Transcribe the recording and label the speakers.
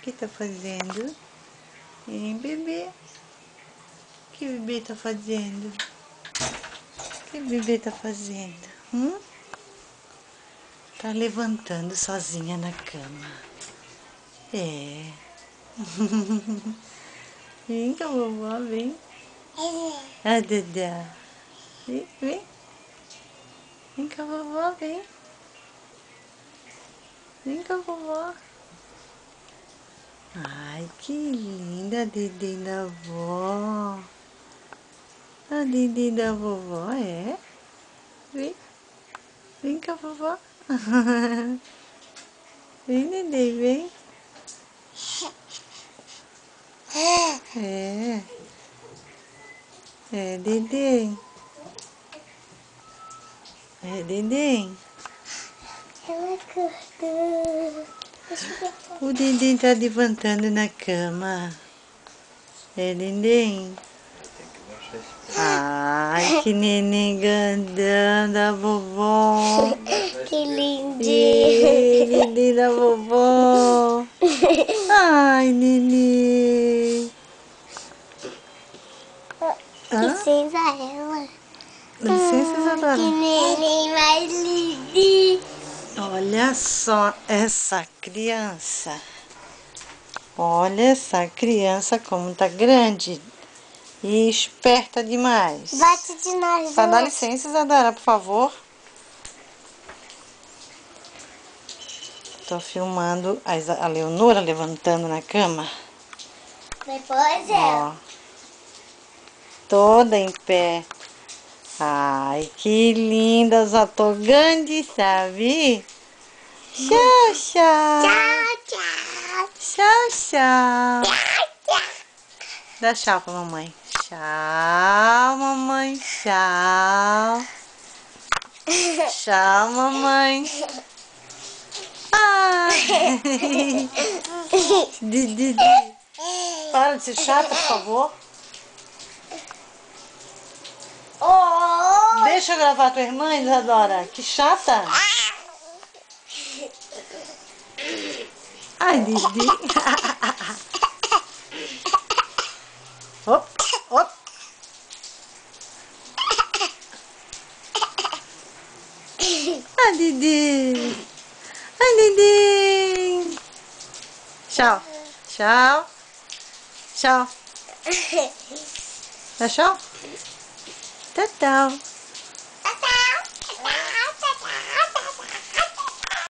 Speaker 1: que tá fazendo? Hein, bebê? O que o bebê tá fazendo? O que o bebê tá fazendo? Tá levantando sozinha na cama. É. Vem com a vovó, vem. Ah, Dedé. Vem, vem. Vem com a vovó, vem. Vem com a vovó. Ai, que linda a Dedê da vó. A Dedê da vovó, é? Vem. Vem com a vovó. Vem, Dedê, vem. É. É, Dedê. É, Dedê.
Speaker 2: Ela acordou.
Speaker 1: O Dedê tá levantando na cama. É, Dedê. Ai, que neném grandão da vovó.
Speaker 2: Que lindinho.
Speaker 1: Neném da vovó. Ai, neném.
Speaker 2: Licença ela.
Speaker 1: Licença, Isadora.
Speaker 2: Que neném mais lindinho.
Speaker 1: Olha só essa criança. Olha essa criança como tá grande e esperta demais.
Speaker 2: Bate de nós
Speaker 1: Só dá
Speaker 2: duas.
Speaker 1: licença, Isadora, por favor. Tô filmando a Leonora levantando na cama.
Speaker 2: Depois
Speaker 1: Ó, toda em pé. Ai, que linda, já tô grande, sabe? Tchau, tchau.
Speaker 2: Tchau, tchau.
Speaker 1: Tchau, tchau.
Speaker 2: Tchau.
Speaker 1: Dá tchau pra mamãe. Tchau, mamãe. Tchau. Tchau, mamãe. Ai. Didi. Para de ser chata, por favor.
Speaker 2: Oh.
Speaker 1: Deixa eu gravar tua irmã, Isadora. Que chata. Ai, Didi. Op, op. Ai, Didi. Ai, Didi. Tchau. Tchau. Tchau. Tchau. Tchau, tchau.